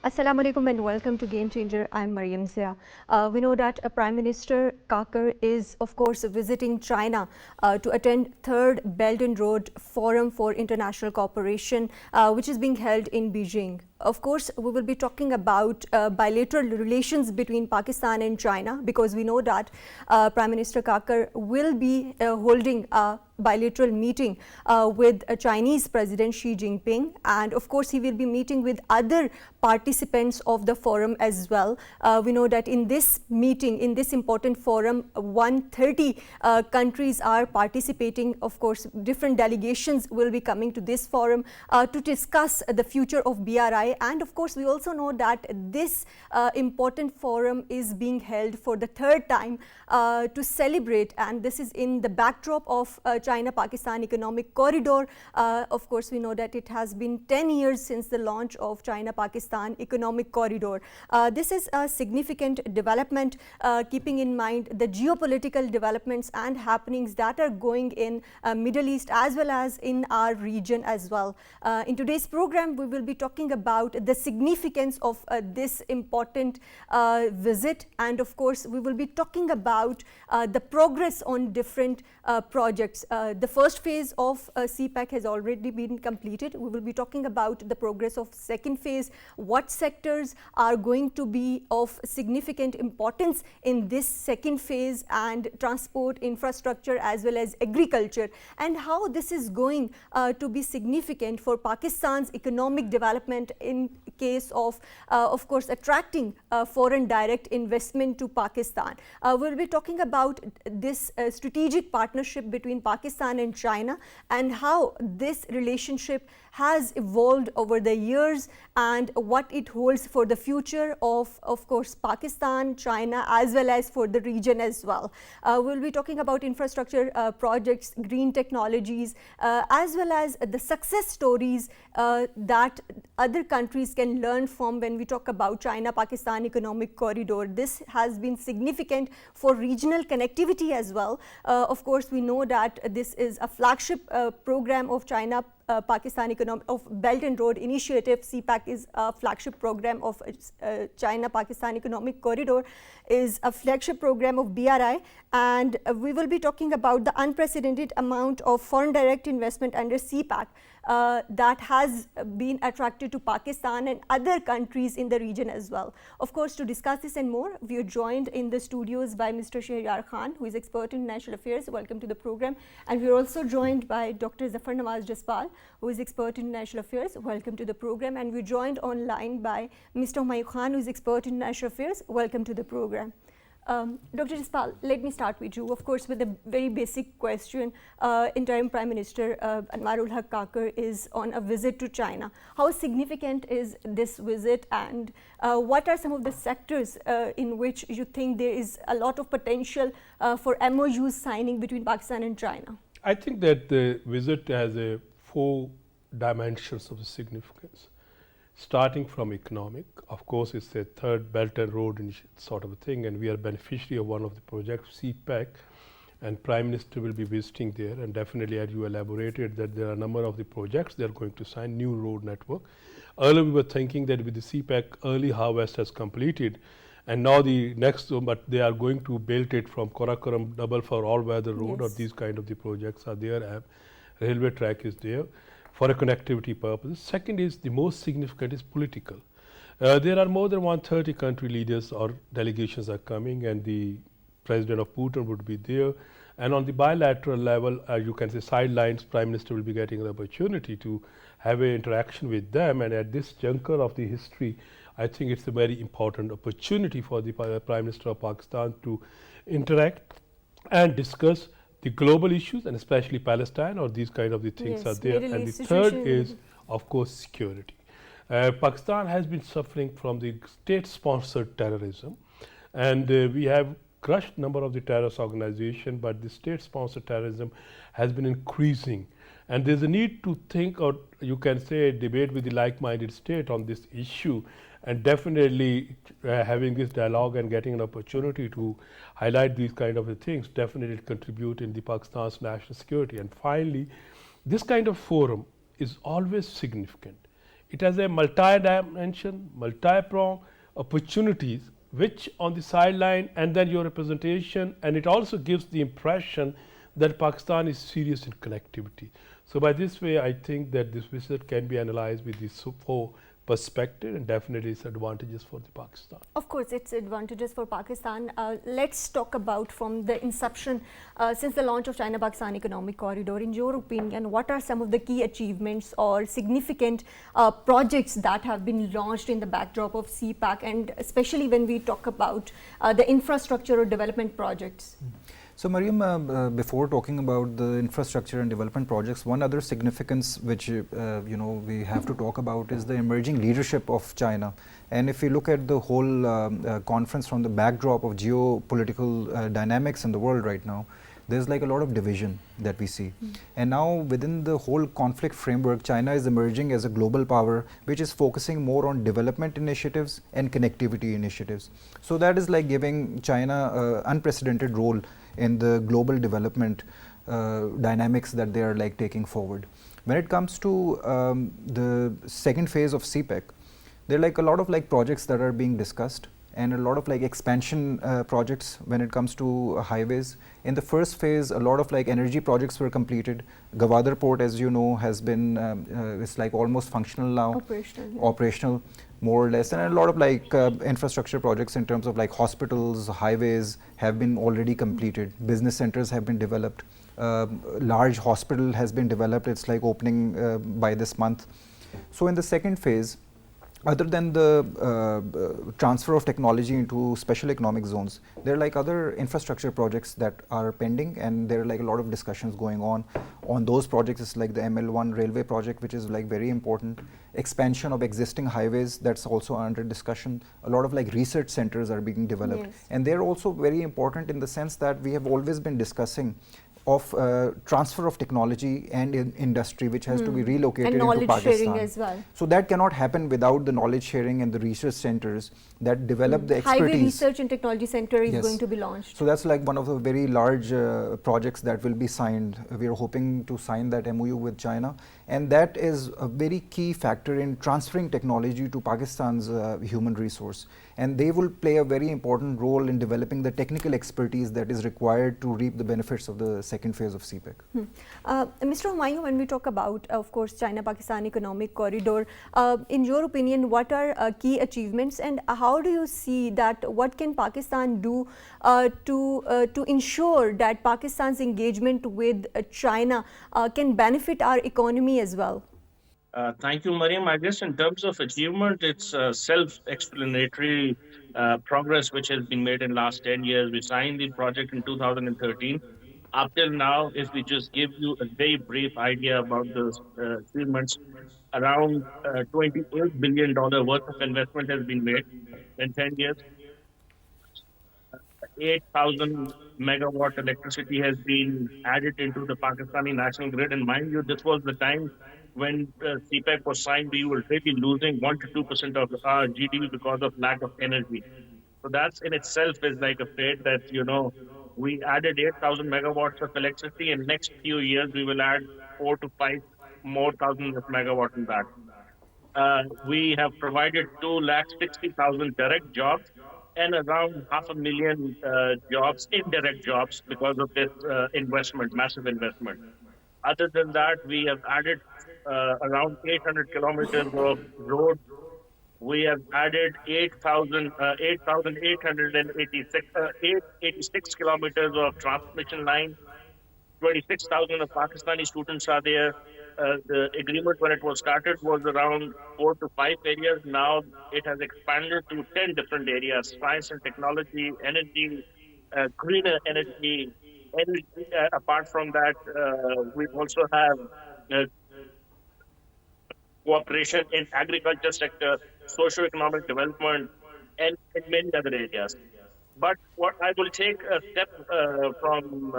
Assalamu alaikum and welcome to Game Changer. I'm Mariam Zia. We know that Prime Minister Kakar is, of course, visiting China to attend third Belt and Road Forum for International Cooperation, which is being held in Beijing. Of course, we will be talking about bilateral relations between Pakistan and China, because we know that Prime Minister Kakar will be holding a bilateral meeting with Chinese President Xi Jinping, and of course he will be meeting with other participants of the forum as well. We know that in this meeting, in this important forum, 130 countries are participating. Of course, different delegations will be coming to this forum to discuss the future of BRI, and of course we also know that this important forum is being held for the third time to celebrate, and this is in the backdrop of China-Pakistan Economic Corridor. Of course, we know that it has been 10 years since the launch of China-Pakistan Economic Corridor. This is a significant development, keeping in mind the geopolitical developments and happenings that are going in Middle East as well as in our region as well. In today's program, we will be talking about the significance of this important visit, and of course, we will be talking about the progress on different projects. The first phase of CPEC has already been completed. We will be talking about the progress of second phase, what sectors are going to be of significant importance in this second phase, and transport, infrastructure as well as agriculture, and how this is going to be significant for Pakistan's economic development in case of course, attracting foreign direct investment to Pakistan. We'll be talking about this strategic partnership between Pakistan and China, and how this relationship has evolved over the years and what it holds for the future of course, Pakistan, China, as well as for the region as well. We'll be talking about infrastructure projects, green technologies, as well as the success stories that other countries can learn from when we talk about China-Pakistan Economic Corridor. This has been significant for regional connectivity as well. Of course, we know that this is a flagship program of China-Pakistan Belt and Road Initiative. CPEC is a flagship program of China-Pakistan Economic Corridor, is a flagship program of BRI, and we will be talking about the unprecedented amount of foreign direct investment under CPEC that has been attracted to Pakistan and other countries in the region as well. Of course, to discuss this and more, we are joined in the studios by Mr. Shahryar Khan, who is expert in international affairs. Welcome to the program. And we are also joined by Dr. Zafar Nawaz Jaspal, who is expert in international affairs. Welcome to the program. And we're joined online by Mr. Humayun Khan, who is expert in international affairs. Welcome to the program. Dr. Jaspal, let me start with you, of course, with a very basic question. Interim Prime Minister Anwaar-ul-Haq Kakar is on a visit to China. How significant is this visit, and what are some of the sectors in which you think there is a lot of potential for MOU signing between Pakistan and China? I think that the visit has four dimensions of significance. Starting from economic, of course, it's a third Belt and Road sort of a thing, and we are beneficiary of one of the projects, CPEC, and Prime Minister will be visiting there, and definitely, as you elaborated, that there are a number of the projects they are going to sign, new road network. Earlier we were thinking that with the CPEC, early harvest has completed, and now the next, but they are going to build it from Karakoram double for all-weather road, or these kind of the projects are there, railway track is there for a connectivity purpose. Second is the most significant is political. There are more than 130 country leaders or delegations are coming, and the President of Bhutan would be there. And on the bilateral level, you can say sidelines, Prime Minister will be getting an opportunity to have an interaction with them. And at this juncture of the history, I think it's a very important opportunity for the Prime Minister of Pakistan to interact and discuss the global issues, and especially Palestine, or these kind of the things are there. And the third is, of course, security. Pakistan has been suffering from the state-sponsored terrorism, and we have crushed number of the terrorist organizations, but the state-sponsored terrorism has been increasing. And there's a need to think, or you can say debate with the like-minded state on this issue, and definitely having this dialogue and getting an opportunity to highlight these kind of things definitely contribute in the Pakistan's national security. And finally, this kind of forum is always significant It has a multi-dimension, multi-prong opportunities which on the sideline and then your representation, and it also gives the impression that Pakistan is serious in connectivity. So by this way, I think that this visit can be analyzed with these four perspective, and definitely it's advantages for the Pakistan. Of course, it's advantages for Pakistan. Let's talk about from the inception, since the launch of China-Pakistan Economic Corridor. In your opinion, what are some of the key achievements or significant projects that have been launched in the backdrop of CPEC, and especially when we talk about the infrastructure or development projects? So Mariam, before talking about the infrastructure and development projects, one other significance which we have to talk about is the emerging leadership of China. And if we look at the whole conference from the backdrop of geopolitical dynamics in the world right now, there's like a lot of division that we see. And now within the whole conflict framework, China is emerging as a global power which is focusing more on development initiatives and connectivity initiatives. So that is like giving China an unprecedented role in the global development dynamics that they are like taking forward. When it comes to the second phase of CPEC, there are like a lot of like projects that are being discussed, and a lot of like expansion projects when it comes to highways. In the first phase, a lot of like energy projects were completed. Gwadar port, as you know, has been it's like almost functional now, operational more or less, and a lot of like infrastructure projects in terms of like hospitals, highways have been already completed. Business centers have been developed. Large hospital has been developed. It's like opening by this month. So in the second phase, other than the transfer of technology into special economic zones, there are like other infrastructure projects that are pending, and there are like a lot of discussions going on those projects. It's like the ML1 railway project, which is like very important. Expansion of existing highways, that's also under discussion. A lot of like research centers are being developed. Yes. And they're also very important in the sense that we have always been discussing of transfer of technology and industry, which has to be relocated into Pakistan. And knowledge sharing as well. So that cannot happen without the knowledge sharing and the research centers that develop the expertise. Highway Research and Technology Center is going to be launched. So that's like one of the very large projects that will be signed. We are hoping to sign that MOU with China, and that is a very key factor in transferring technology to Pakistan's human resource. And they will play a very important role in developing the technical expertise that is required to reap the benefits of the second phase of CPEC. Mr. Humayun, when we talk about, of course, China-Pakistan Economic Corridor, in your opinion, what are key achievements, and how do you see that what can Pakistan do to ensure that Pakistan's engagement with China can benefit our economy as well? Thank you, Mariam. I guess in terms of achievement, it's self-explanatory progress which has been made in last 10 years. We signed the project in 2013. Up till now, if we just give you a very brief idea about those achievements, around $28 billion worth of investment has been made in 10 years. 8,000 megawatt electricity has been added into the Pakistani national grid. And mind you, this was the time when CPEC was signed, we were really losing 1 to 2% of our GDP because of lack of energy. So that's in itself is like a fate that, we added 8,000 megawatts of electricity. In next few years, we will add 4 to 5 more thousands of megawatts in that. We have provided 260,000 direct jobs and around 500,000 jobs, indirect jobs, because of this investment, massive investment. Other than that, we have added around 800 kilometers of road. We have added 8,886 kilometers of transmission line. 26,000 of Pakistani students are there. The agreement when it was started was around 4 to 5 areas. Now it has expanded to 10 different areas: science and technology, energy, greener energy. Apart from that, we also have cooperation in agriculture sector, socio-economic development, and in many other areas. But what I will take a step from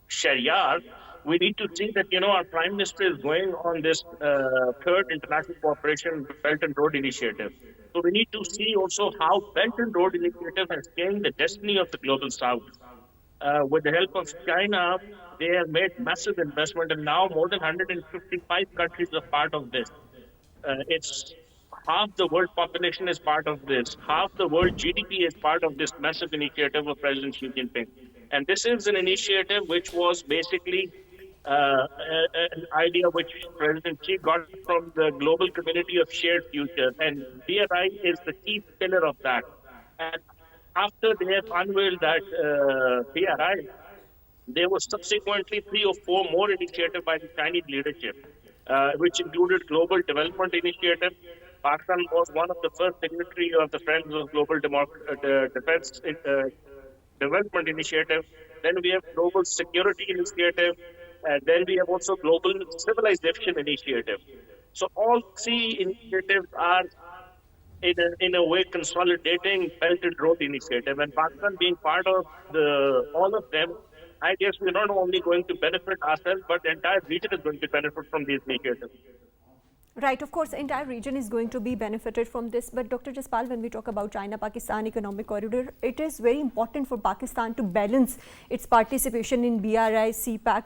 Sharia, we need to see that, our Prime Minister is going on this third international cooperation Belt and Road Initiative. So we need to see also how Belt and Road Initiative has changed the destiny of the global South. with the help of China, they have made massive investment, and now more than 155 countries are part of this. It's half the world population is part of this. Half the world GDP is part of this massive initiative of President Xi Jinping. And this is an initiative which was basically an idea which President Xi got from the global community of shared future. And BRI is the key pillar of that. And after they have unveiled that BRI, there was subsequently 3 or 4 more initiatives by the Chinese leadership, which included Global Development Initiative. Pakistan was one of the first signatory of the Friends of Global Defense Development Initiative. Then we have Global Security Initiative. And then we have also Global Civilization Initiative. So all 3 initiatives are in a way consolidating Belt and Road Initiative, and Pakistan being part of all of them, I guess we're not only going to benefit ourselves, but the entire region is going to benefit from these initiatives. Right, of course, the entire region is going to be benefited from this. But Dr. Jaspal, when we talk about China-Pakistan economic corridor, it is very important for Pakistan to balance its participation in BRI, CPEC,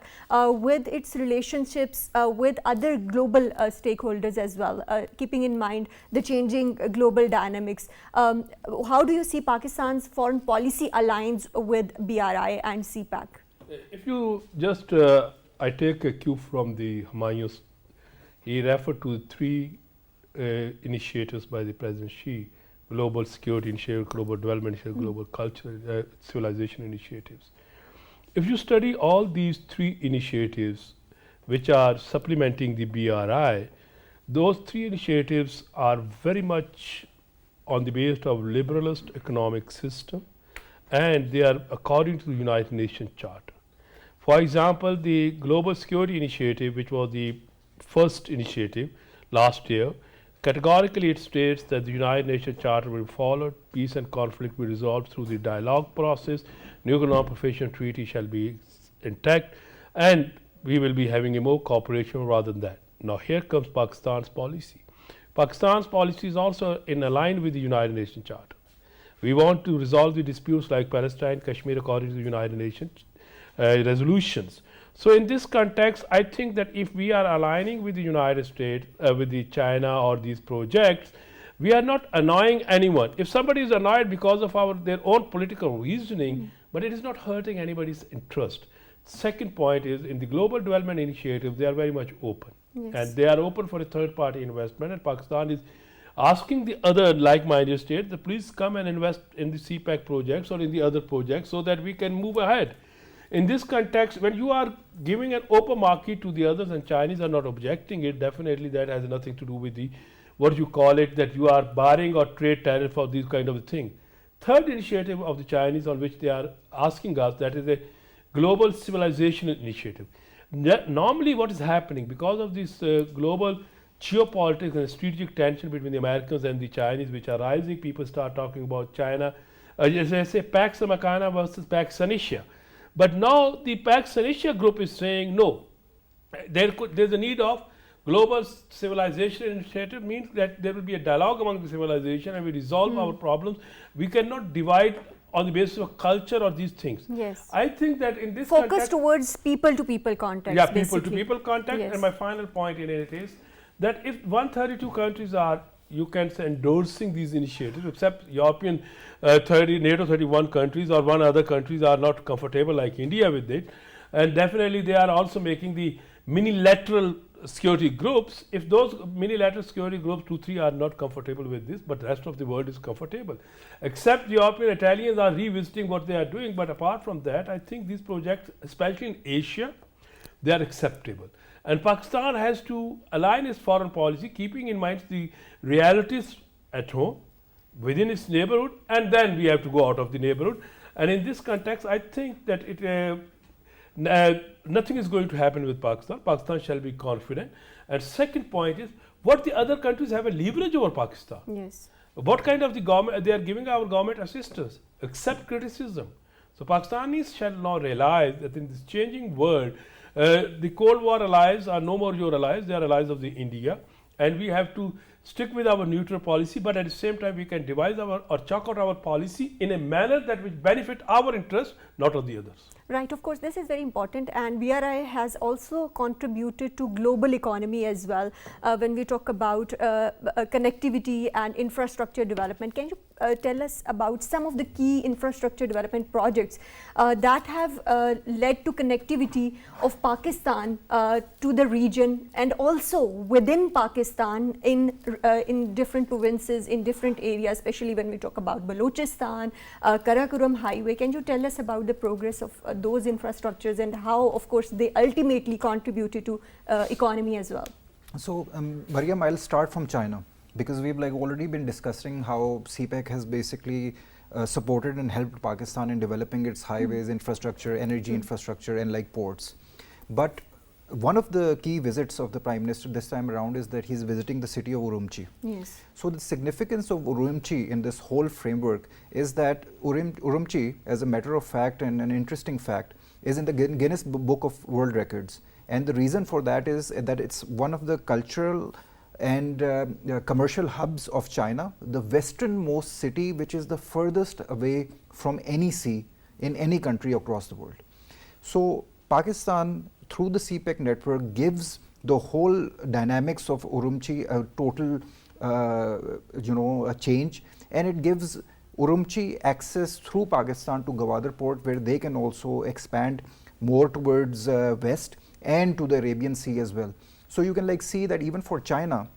with its relationships with other global stakeholders as well, keeping in mind the changing global dynamics. How do you see Pakistan's foreign policy aligns with BRI and CPEC? If you just, I take a cue from the Humayun's. He referred to 3 initiatives by the President Xi: Global Security Initiative, Global Development Initiative, Global Culture, Civilization Initiatives. If you study all these 3 initiatives, which are supplementing the BRI, those 3 initiatives are very much on the basis of liberalist economic system, and they are according to the United Nations Charter. For example, the Global Security Initiative, which was the first initiative last year, categorically it states that the United Nations Charter will be followed, peace and conflict will be resolved through the dialogue process, nuclear non-proliferation treaty shall be intact, and we will be having a more cooperation rather than that. Now here comes Pakistan's policy. Pakistan's policy is also in line with the United Nations Charter. We want to resolve the disputes like Palestine, Kashmir according to the United Nations resolutions. So in this context, I think that if we are aligning with the United States, with the China or these projects, we are not annoying anyone. If somebody is annoyed because of their own political reasoning, but it is not hurting anybody's interest. Second point is, in the Global Development Initiative, they are very much open. Yes. And they are open for a third-party investment, and Pakistan is asking the other like-minded states to please come and invest in the CPEC projects or in the other projects so that we can move ahead. In this context, when you are giving an open market to the others and Chinese are not objecting it, definitely that has nothing to do with the, what you call it, that you are barring or trade tariff or these kind of thing. Third initiative of the Chinese on which they are asking us, that is a Global Civilization Initiative. Normally what is happening, because of this global geopolitics and strategic tension between the Americans and the Chinese which are rising, people start talking about China, as I say, Pax Americana versus Pax Sunisia. But now the Pax Sunisia group is saying no, there's a need of Global Civilization Initiative, means that there will be a dialogue among the civilization and we resolve our problems. We cannot divide on the basis of culture or these things. Yes. I think that in this focus context, towards people-to-people contact. yeah, people-to-people contact. Yes. And my final point in it is that if 132 countries are, you can say, endorsing these initiatives, except European 30, NATO 31 countries or one other countries are not comfortable like India with it, and definitely they are also making the minilateral security groups. If those minilateral security groups 2-3 are not comfortable with this, but the rest of the world is comfortable, except the European Italians are revisiting what they are doing. But apart from that, I think these projects, especially in Asia, they are acceptable. And Pakistan has to align its foreign policy, keeping in mind the realities at home, within its neighborhood, and then we have to go out of the neighborhood. And in this context, I think that nothing is going to happen with Pakistan. Pakistan shall be confident. And second point is, what the other countries have a leverage over Pakistan. Yes. What kind of the government, they are giving our government assistance, except criticism. So Pakistanis shall now realize that in this changing world, the Cold War allies are no more your allies, they are allies of the India. And we have to stick with our neutral policy, but at the same time we can devise our or chalk out our policy in a manner that will benefit our interest, not of the others. Right, of course, this is very important, and BRI has also contributed to global economy as well. When we talk about connectivity and infrastructure development, can you tell us about some of the key infrastructure development projects that have led to connectivity of Pakistan to the region, and also within Pakistan in different provinces, in different areas, especially when we talk about Balochistan, Karakoram Highway. Can you tell us about the progress of those infrastructures and how, of course, they ultimately contributed to economy as well? So, Mariam, I'll start from China, because we've already been discussing how CPEC has basically supported and helped Pakistan in developing its highways, infrastructure, energy infrastructure, and ports. But one of the key visits of the Prime Minister this time around is that he's visiting the city of Urumqi. Yes. So the significance of Urumqi in this whole framework is that Urumqi, as a matter of fact and an interesting fact, is in the Guinness Book of World Records. And the reason for that is that it's one of the cultural and commercial hubs of China, the westernmost city which is the furthest away from any sea in any country across the world. So Pakistan, through the CPEC network, gives the whole dynamics of Urumqi a total a change, and it gives Urumqi access through Pakistan to Gwadar port, where they can also expand more towards west and to the Arabian Sea as well. So you can see that even for China,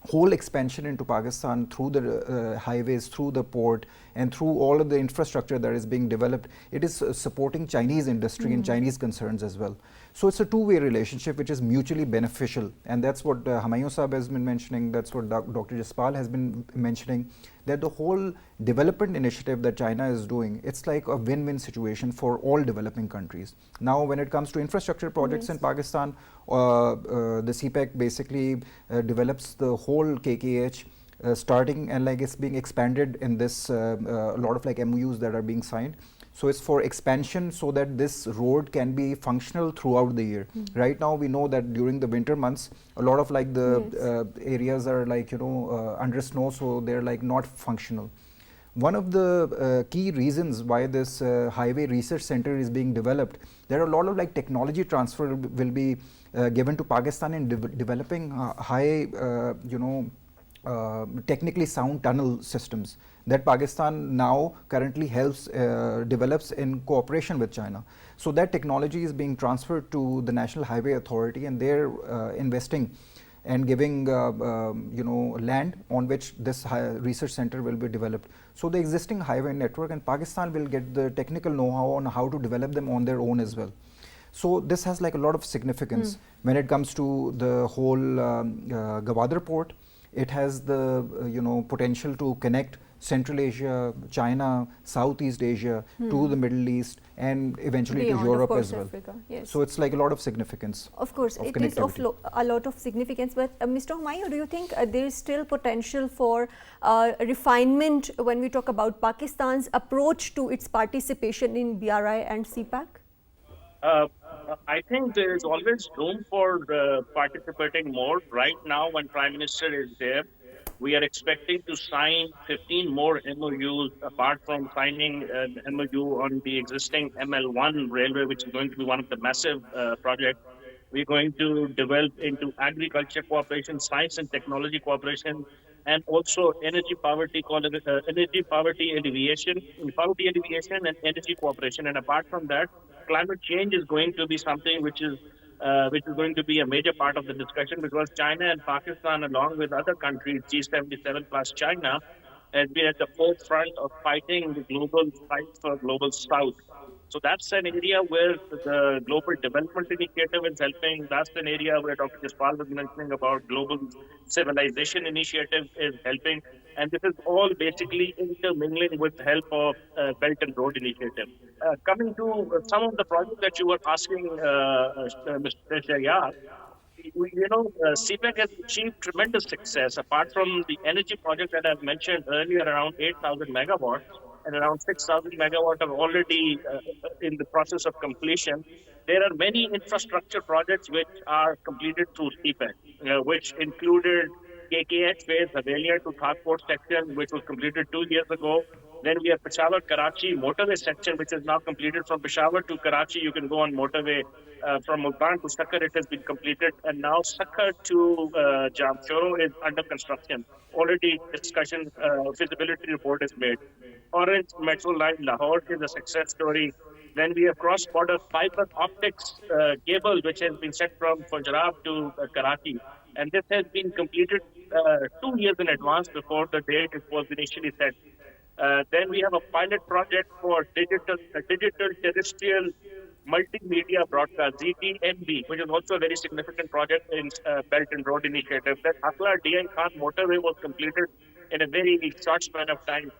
whole expansion into Pakistan through the highways, through the port, and through all of the infrastructure that is being developed, it is supporting Chinese industry and Chinese concerns as well. So it's a two-way relationship which is mutually beneficial, and that's what Humayun Saab has been mentioning, that's what Dr. Jaspal has been mentioning, that the whole development initiative that China is doing, it's like a win-win situation for all developing countries. Now when it comes to infrastructure projects in Pakistan, the CPEC basically develops the whole KKH, starting and it's being expanded in this a lot of MOUs that are being signed. So it's for expansion so that this road can be functional throughout the year. Right now we know that during the winter months, a lot of the areas are under snow, so they're not functional. One of the key reasons why this highway research center is being developed, there are a lot of technology transfer will be given to Pakistan in developing high technically sound tunnel systems that Pakistan now currently helps develops in cooperation with China. So that technology is being transferred to the National Highway Authority, and they're investing and giving land on which this research center will be developed. So the existing highway network, and Pakistan will get the technical know-how on how to develop them on their own as well. So this has a lot of significance when it comes to the whole Gwadar port. It has the potential to connect Central Asia, China, Southeast Asia to the Middle East, and eventually beyond, to Europe of course, as well. Africa, yes. So it's a lot of significance. Of course, it is of a lot of significance. But Mr. Humayun, do you think there is still potential for refinement when we talk about Pakistan's approach to its participation in BRI and CPEC? I think there is always room for participating more. Right now, when Prime Minister is there, we are expecting to sign 15 more MOUs, apart from signing an MOU on the existing ML1 railway, which is going to be one of the massive projects. We're going to develop into agriculture cooperation, science and technology cooperation, and also energy poverty alleviation, and energy cooperation. And apart from that, climate change is going to be something which is going to be a major part of the discussion, because China and Pakistan, along with other countries, G77 plus China, has been at the forefront of fighting the global fight for global south. So that's an area where the Global Development Initiative is helping. That's an area where Dr. Jaspal was mentioning about Global Civilization Initiative is helping. And this is all basically intermingling with the help of Belt and Road Initiative. Coming to some of the projects that you were asking, Mr. Shayar, CPEC has achieved tremendous success. Apart from the energy project that I've mentioned earlier, around 8,000 megawatts, and around 6,000 megawatts are already in the process of completion. There are many infrastructure projects which are completed through CPEC, which included KKH phase, Havelia to Thakport section, which was completed 2 years ago. Then we have Peshawar-Karachi motorway section, which is now completed from Peshawar to Karachi. You can go on motorway from Multan to Sakkar. It has been completed. And now Sakkar to Jamshoro is under construction. Already discussion, feasibility report is made. Orange Metro Line Lahore is a success story. Then we have cross-border fiber optics cable, which has been set from Punjab to Karachi. And this has been completed 2 years in advance before the date it was initially set. Then we have a pilot project for digital terrestrial multimedia broadcast, ZTMB, which is also a very significant project in Belt and Road Initiative. That Akla DN Khan motorway was completed in a very short span of time.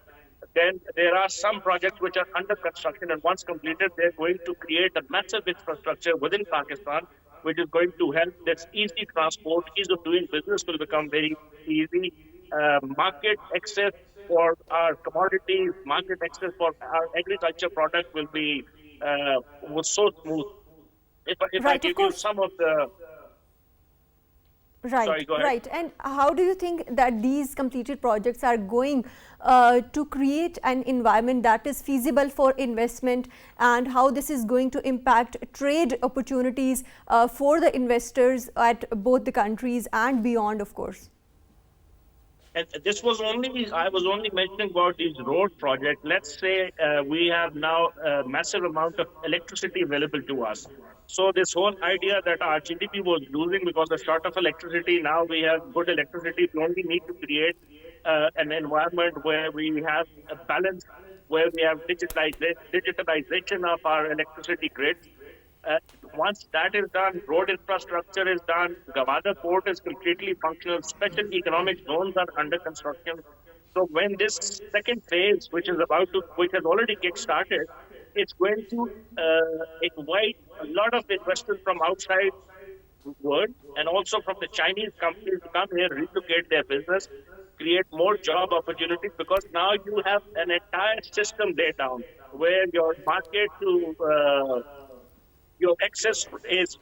Then there are some projects which are under construction, and once completed, they're going to create a massive infrastructure within Pakistan, which is going to help this easy transport, ease of doing business will become very easy. Market access for our commodities, market access for our agriculture product will be was so smooth. If I Right, of give you course. some of the Right, Sorry, go ahead. right. And how do you think that these completed projects are going to create an environment that is feasible for investment, and how this is going to impact trade opportunities for the investors at both the countries and beyond, of course? And this was I was only mentioning about these road projects. Let's say we have now a massive amount of electricity available to us. So this whole idea that our GDP was losing because of short of electricity, now we have good electricity. We only need to create an environment where we have a balance, where we have digitalization of our electricity grid. Once that is done, road infrastructure is done, Gawada port is completely functional, special economic zones are under construction. So when this second phase, which has already kick-started, it's going to invite a lot of investors from outside the world and also from the Chinese companies to come here, relocate their business, create more job opportunities, because now you have an entire system laid down where your market to your access is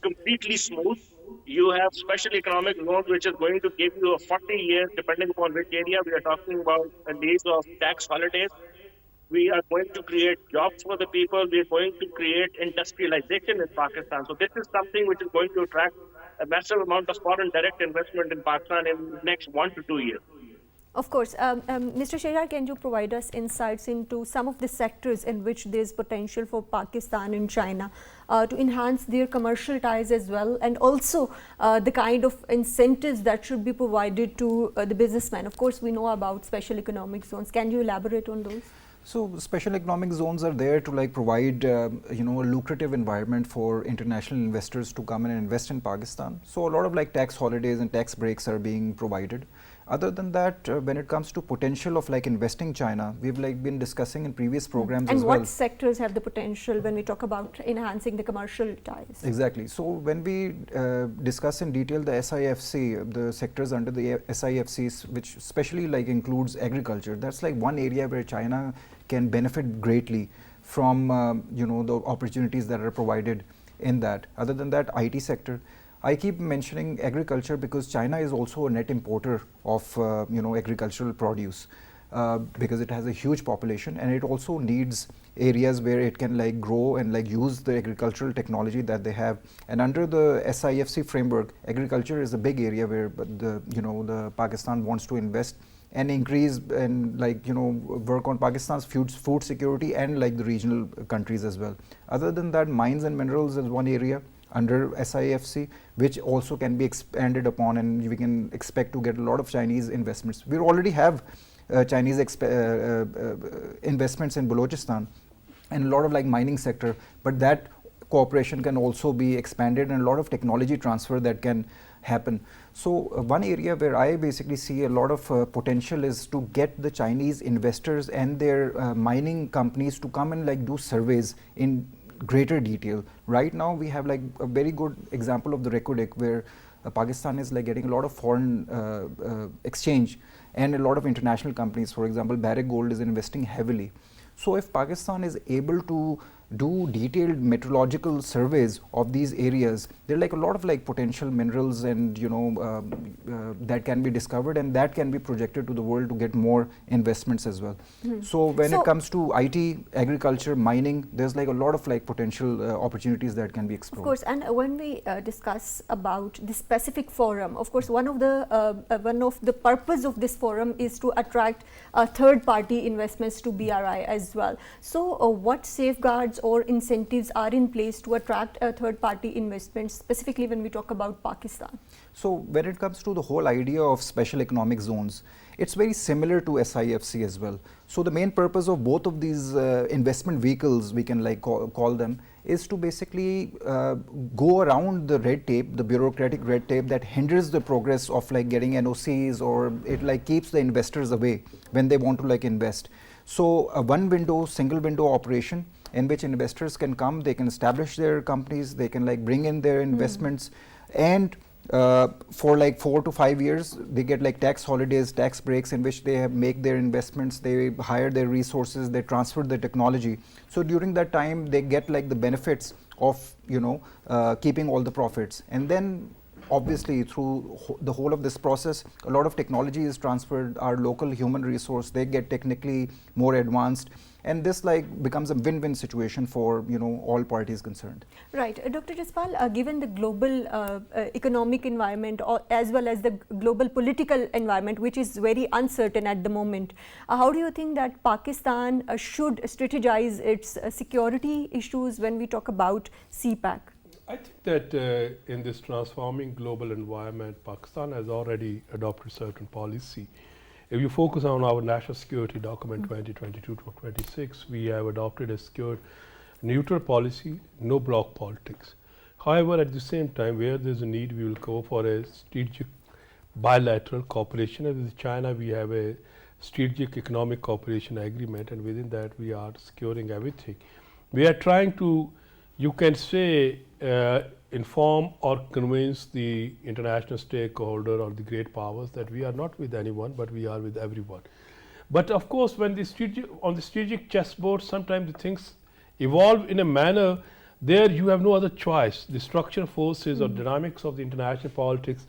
completely smooth. You have special economic zone, which is going to give you a 40 years, depending upon which area we are talking about, a days of tax holidays. We are going to create jobs for the people. We are going to create industrialization in Pakistan. So this is something which is going to attract a massive amount of foreign direct investment in Pakistan in the next 1 to 2 years. Of course. Mr. Shehjar, can you provide us insights into some of the sectors in which there is potential for Pakistan and China to enhance their commercial ties as well, and also the kind of incentives that should be provided to the businessmen? Of course, we know about special economic zones. Can you elaborate on those? So special economic zones are there to provide a lucrative environment for international investors to come and invest in Pakistan. So a lot of tax holidays and tax breaks are being provided. Other than that, when it comes to potential of investing China, we've been discussing in previous programs as well. And what sectors have the potential when we talk about enhancing the commercial ties? Exactly. So when we discuss in detail the SIFC, the sectors under the SIFCs, which especially includes agriculture, that's one area where China can benefit greatly from the opportunities that are provided in that. Other than that, IT sector. I keep mentioning agriculture because China is also a net importer of agricultural produce because it has a huge population, and it also needs areas where it can grow and use the agricultural technology that they have. And under the SIFC framework, agriculture is a big area where the Pakistan wants to invest and increase and work on Pakistan's food security and the regional countries as well. Other than that, mines and minerals is one area under SIFC, which also can be expanded upon, and we can expect to get a lot of Chinese investments. We already have Chinese investments in Balochistan and a lot of mining sector, but that cooperation can also be expanded and a lot of technology transfer that can happen. So one area where I basically see a lot of potential is to get the Chinese investors and their mining companies to come and do surveys in greater detail. Right now we have a very good example of the Reko Diq, where Pakistan is getting a lot of foreign exchange and a lot of international companies. For example, Barrick Gold is investing heavily. So if Pakistan is able to do detailed meteorological surveys of these areas, there are like a lot of like potential minerals and that can be discovered, and that can be projected to the world to get more investments as well. So when it comes to IT, agriculture, mining, there's like a lot of like potential opportunities that can be explored. Of course, and when we discuss about the specific forum, of course, one of the purpose of this forum is to attract third-party investments to BRI as well. So, what safeguards or incentives are in place to attract third-party investments, specifically when we talk about Pakistan? So, when it comes to the whole idea of special economic zones, it's very similar to SIFC as well. So, the main purpose of both of these investment vehicles, we can like call them, is to basically go around the red tape, the bureaucratic red tape that hinders the progress of like getting NOCs, or it like keeps the investors away when they want to like invest. So a one window, single window operation in which investors can come, they can establish their companies, they can like bring in their investments, and for like 4 to 5 years they get like tax holidays, tax breaks, in which they make their investments, they hire their resources, they transfer the technology. So during that time they get like the benefits of keeping all the profits, and then obviously through the whole of this process a lot of technology is transferred, our local human resource, they get technically more advanced, and this like becomes a win-win situation for all parties concerned. Right. Dr. Jaspal, given the global economic environment as well as the global political environment, which is very uncertain at the moment, how do you think that Pakistan should strategize its security issues when we talk about CPEC? I think that in this transforming global environment, Pakistan has already adopted certain policy. If you focus on our national security document 2022-26, we have adopted a secure neutral policy, no bloc politics. However, at the same time, where there is a need, we will go for a strategic bilateral cooperation. And with China, we have a strategic economic cooperation agreement, and within that we are securing everything. We are trying to, you can say, inform or convince the international stakeholder or the great powers that we are not with anyone, but we are with everyone. But of course, when on the strategic chessboard, sometimes the things evolve in a manner there you have no other choice. The structural forces or dynamics of the international politics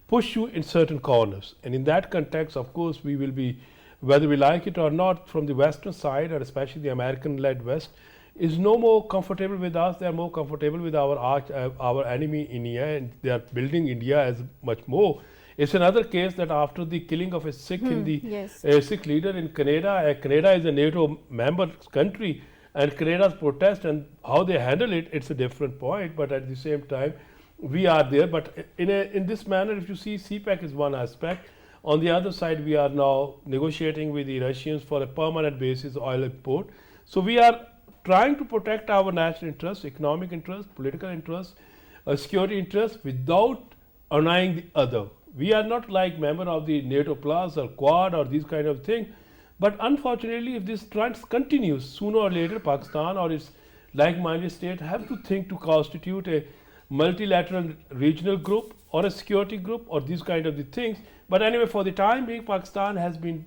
push you in certain corners. And in that context, of course, we will be, whether we like it or not, from the Western side, or especially the American-led West, is no more comfortable with us. They are more comfortable with our enemy India, and they are building India as much more. It's another case that after the killing of a Sikh Sikh leader in Canada, Canada is a NATO member country, and Canada's protest and how they handle it, it's a different point. But at the same time, we are there. But in this manner, if you see, CPEC is one aspect. On the other side, we are now negotiating with the Russians for a permanent basis oil import. So we are trying to protect our national interests, economic interests, political interests, security interests, without annoying the other. We are not like member of the NATO Plus or Quad or these kind of thing. But unfortunately, if this trend continues, sooner or later, Pakistan or its like-minded state have to think to constitute a multilateral regional group or a security group or these kind of the things. But anyway, for the time being, Pakistan has been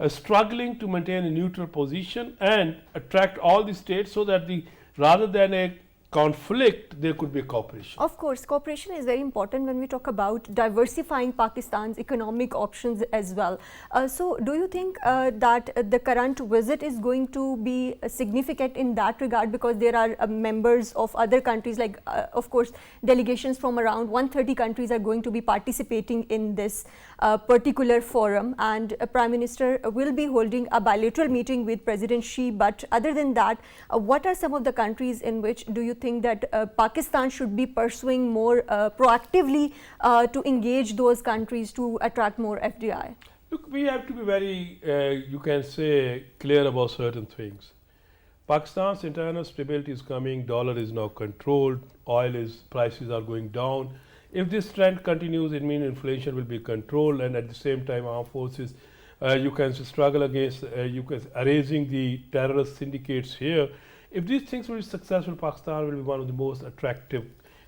struggling to maintain a neutral position and attract all the states, so that rather than a conflict, there could be cooperation. Of course, cooperation is very important when we talk about diversifying Pakistan's economic options as well. So, do you think that the current visit is going to be significant in that regard, because there are members of other countries, like of course delegations from around 130 countries are going to be participating in this particular forum, and Prime Minister will be holding a bilateral meeting with President Xi. But other than that, what are some of the countries in which do you think that Pakistan should be pursuing more proactively to engage those countries to attract more FDI? Look, we have to be very, you can say, clear about certain things. Pakistan's internal stability is coming, dollar is now controlled, prices are going down. If this trend continues, it means inflation will be controlled, and at the same time armed forces, you can struggle against erasing the terrorist syndicates here. If these things will be successful, Pakistan will be one of the most attractive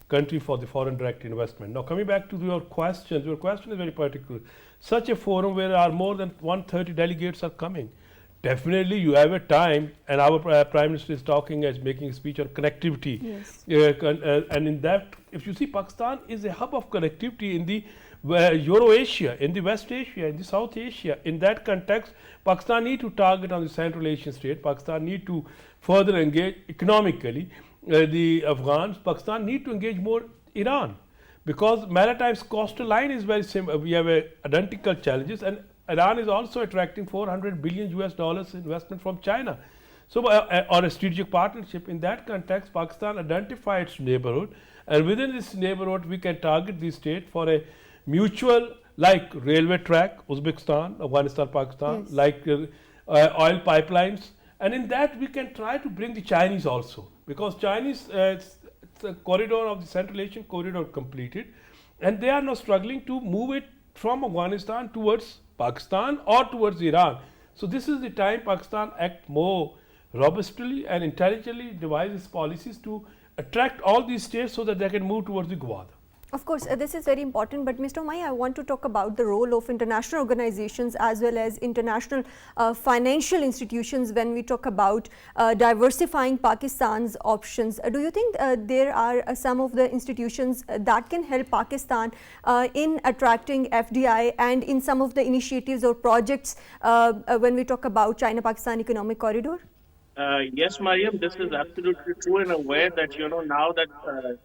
country for the foreign direct investment. Now, coming back to your question is very particular. Such a forum where are more than 130 delegates are coming. definitely you have a time, and our Prime Minister is talking as making a speech on connectivity. Yes. And in that, if you see, Pakistan is a hub of connectivity in the Euro-Asia, in the West Asia, in the South Asia. In that context, Pakistan need to target on the Central Asian state. Pakistan need to further engage economically the Afghans. Pakistan need to engage more Iran, because maritime coastal line is very similar. We have identical challenges, and Iran is also attracting $400 billion investment from China. So on a strategic partnership, in that context, Pakistan identify its neighborhood, and within this neighborhood we can target the state for a mutual, like railway track, Uzbekistan, Afghanistan, Pakistan, Yes. like oil pipelines, and in that we can try to bring the Chinese also, because Chinese it's a corridor of the Central Asian corridor completed, and they are now struggling to move it from Afghanistan towards Pakistan or towards Iran. So this is the time Pakistan act more robustly and intelligently devises policies to attract all these states so that they can move towards the Gawad. Of course, this is very important, but Mr. Mai, I want to talk about the role of international organizations as well as international financial institutions when we talk about diversifying Pakistan's options. Do you think there are some of the institutions that can help Pakistan in attracting FDI and in some of the initiatives or projects when we talk about China-Pakistan Economic Corridor? Yes, Mariam, this is absolutely true in a way that, now that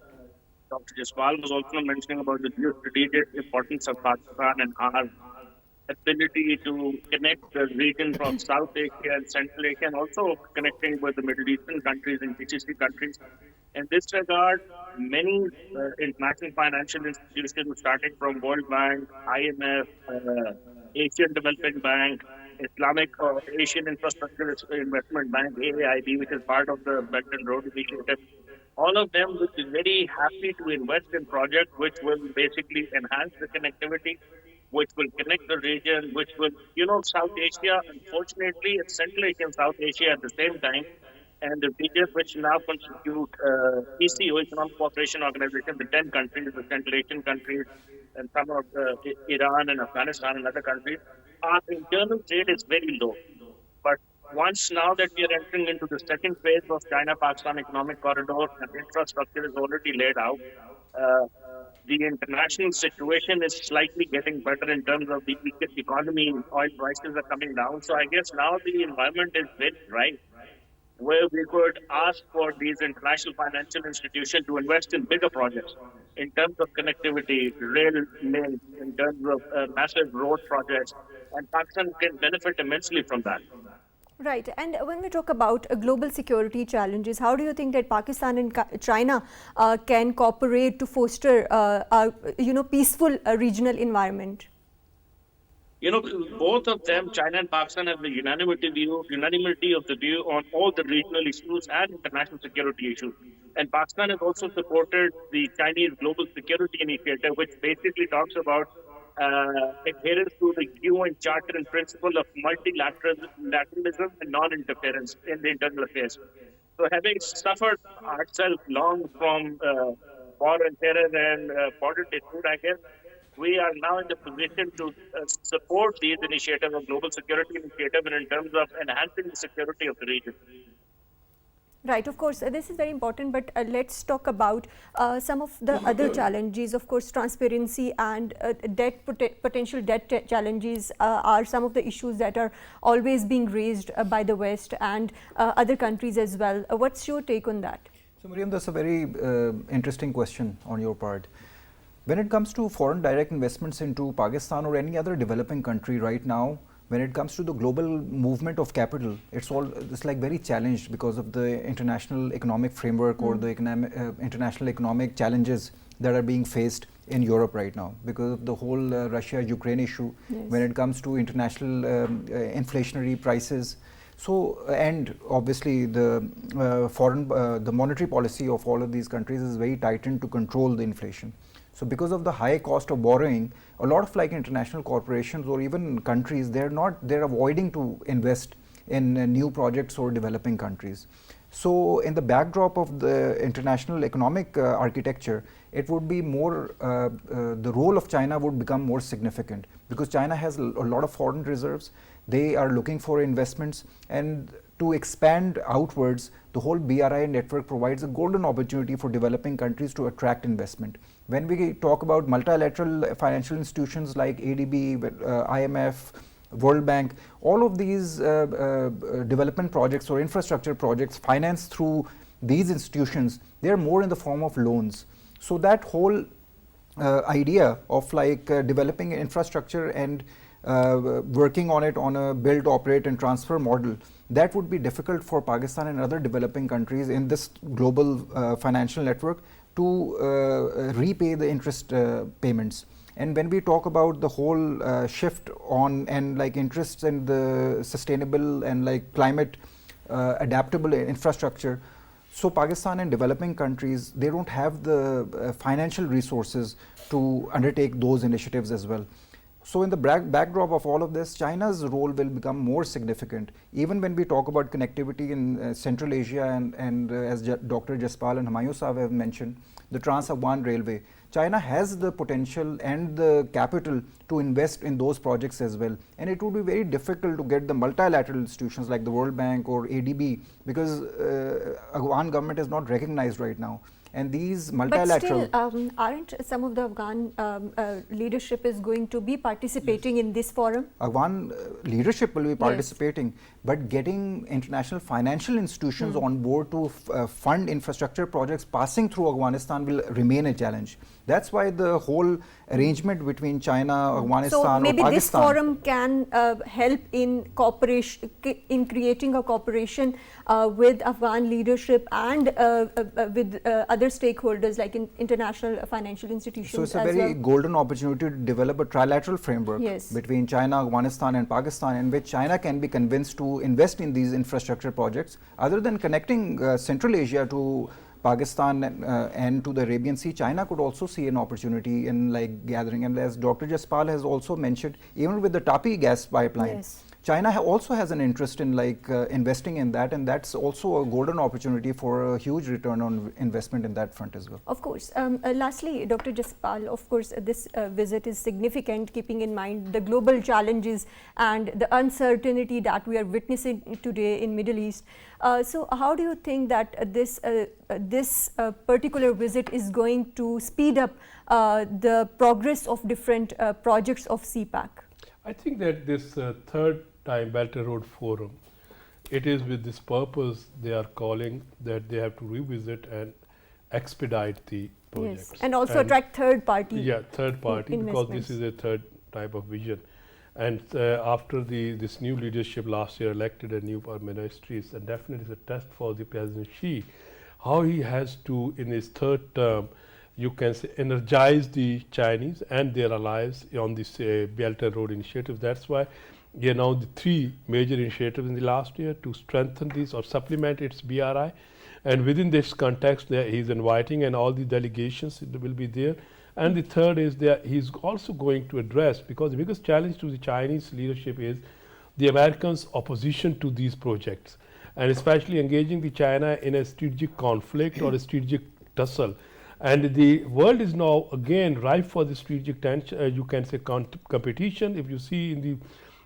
Dr. Jaswal was also mentioning about the geostrategic importance of Pakistan and our ability to connect the region from South Asia and Central Asia, and also connecting with the Middle Eastern countries and GCC countries. In this regard, many international financial institutions, starting from World Bank, IMF, Asian Development Bank, Islamic or Asian Infrastructure Investment Bank, AAIB, which is part of the Belt and Road Initiative, all of them would be very happy to invest in projects which will basically enhance the connectivity, which will connect the region, which will, South Asia, unfortunately, it's Central Asia and South Asia at the same time, and the region which now constitute ECO, Economic Cooperation Organization, the 10 countries, the Central Asian countries, and some of Iran and Afghanistan and other countries, our internal trade is very low. But once now that we are entering into the second phase of China-Pakistan Economic Corridor and infrastructure is already laid out, the international situation is slightly getting better in terms of the economy. Oil prices are coming down. So I guess now the environment is very right, where we could ask for these international financial institutions to invest in bigger projects in terms of connectivity, rail links, in terms of massive road projects, and Pakistan can benefit immensely from that. Right, and when we talk about global security challenges, how do you think that Pakistan and China can cooperate to foster a peaceful regional environment? Both of them, China and Pakistan, have the unanimity of the view on all the regional issues and international security issues. And Pakistan has also supported the Chinese Global Security Initiative, which basically talks about adherence to the UN Charter and principle of multilateralism and non-interference in the internal affairs. So having suffered ourselves long from war and terror and border dispute, I guess, we are now in the position to support these initiatives of global security initiative and in terms of enhancing the security of the region. Right, of course, this is very important, but let's talk about some of the other challenges. Of course, transparency and potential debt challenges are some of the issues that are always being raised by the West and other countries as well. What's your take on that? So, Mariam, that's a very interesting question on your part. When it comes to foreign direct investments into Pakistan or any other developing country right now, when it comes to the global movement of capital, it's like very challenged because of the international economic framework or the international economic challenges that are being faced in Europe right now because of the whole Russia-Ukraine issue. Yes. When it comes to international inflationary prices. So, and obviously the the monetary policy of all of these countries is very tightened to control the inflation. So because of the high cost of borrowing, a lot of like international corporations or even countries, they're avoiding to invest in new projects or developing countries. So in the backdrop of the international economic architecture, it would be more, the role of China would become more significant, because China has a lot of foreign reserves. They are looking for investments, and to expand outwards, the whole BRI network provides a golden opportunity for developing countries to attract investment. When we talk about multilateral financial institutions like ADB, IMF, World Bank, all of these development projects or infrastructure projects financed through these institutions, they are more in the form of loans. So that whole idea of like developing infrastructure and working on it on a build, operate and transfer model, that would be difficult for Pakistan and other developing countries in this global financial network to repay the interest payments. And when we talk about the whole shift on and like interests in the sustainable and like climate adaptable infrastructure, so Pakistan and developing countries, they don't have the financial resources to undertake those initiatives as well. So in the backdrop of all of this, China's role will become more significant. Even when we talk about connectivity in Central Asia and as Dr. Jaspal and Humayun Sahab have mentioned, the Trans-Afghan Railway, China has the potential and the capital to invest in those projects as well. And it would be very difficult to get the multilateral institutions like the World Bank or ADB, because Afghan government is not recognized right now. And these multilateral... But still, aren't some of the Afghan leadership is going to be participating in this forum? Afghan leadership will be participating, but getting international financial institutions on board to fund infrastructure projects passing through Afghanistan will remain a challenge. That's why the whole arrangement between China, Afghanistan, so maybe or Pakistan... this forum can help in cooperation, in creating a cooperation with Afghan leadership and with other stakeholders like international financial institutions. So it's a very golden opportunity to develop a trilateral framework between China, Afghanistan and Pakistan, in which China can be convinced to invest in these infrastructure projects. Other than connecting Central Asia to Pakistan and to the Arabian Sea, China could also see an opportunity in like gathering. And as Dr. Jaspal has also mentioned, even with the Tapi gas pipeline, China also has an interest in like investing in that, and that's also a golden opportunity for a huge return on investment in that front as well. Of course. Lastly, Dr. Jaspal, of course, this visit is significant, keeping in mind the global challenges and the uncertainty that we are witnessing today in Middle East. So how do you think that this particular visit is going to speed up the progress of different projects of CPEC? I think that this third time Belt and Road Forum, it is with this purpose they are calling that they have to revisit and expedite the projects. And also attract third party. Yeah, third party, because this is a third type of vision. And after this new leadership last year elected a new ministries, and definitely is a test for the President Xi, how he has to, in his third term, you can say, energize the Chinese and their allies on this Belt and Road initiative. That's why you know the three major initiatives in the last year to strengthen this or supplement its BRI. And within this context, he's inviting, and all the delegations will be there. And the third is that he's also going to address, because the biggest challenge to the Chinese leadership is the Americans' opposition to these projects, and especially engaging the China in a strategic conflict or a strategic tussle. And the world is now again ripe for the strategic tension, you can say competition. If you see in the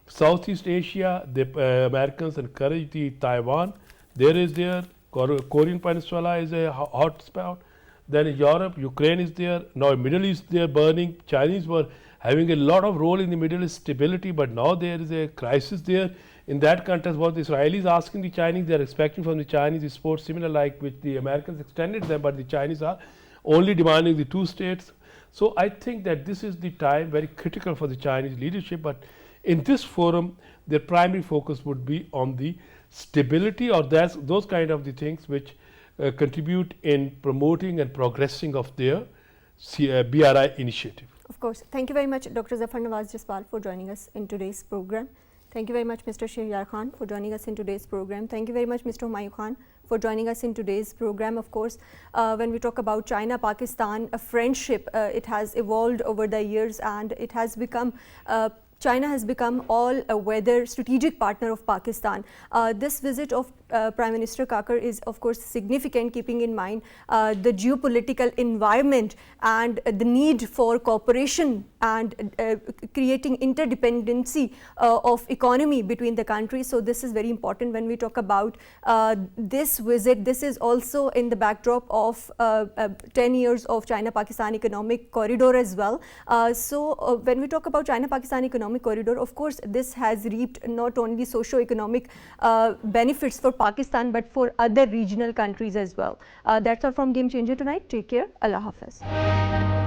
Southeast Asia, the Americans encourage the Taiwan. There Korean Peninsula is a hot spot. Then in Europe, Ukraine is there. Now Middle East, they are burning. Chinese were having a lot of role in the Middle East stability, but now there is a crisis there. In that context, what the Israelis asking the Chinese, they are expecting from the Chinese support similar like which the Americans extended them, but the Chinese are only demanding the two states. So I think that this is the time very critical for the Chinese leadership, but in this forum, their primary focus would be on the stability or those kind of the things which contribute in promoting and progressing of their BRI initiative. Of course. Thank you very much, Dr. Zafar Nawaz Jaspal, for joining us in today's program. Thank you very much, Mr. Shahriyar Khan, for joining us in today's program. Thank you very much, Mr. Humayun Khan, for joining us in today's program. Of course, when we talk about China-Pakistan, a friendship, it has evolved over the years, and it has become China has become all-weather strategic partner of Pakistan. This visit of Prime Minister Kakar is, of course, significant, keeping in mind the geopolitical environment and the need for cooperation and creating interdependency of economy between the countries. So this is very important when we talk about this visit. This is also in the backdrop of 10 years of China-Pakistan economic corridor as well. So when we talk about China-Pakistan economic corridor, of course, this has reaped not only socio-economic benefits for Pakistan, but for other regional countries as well. That's all from Game Changer tonight. Take care. Allah Hafiz.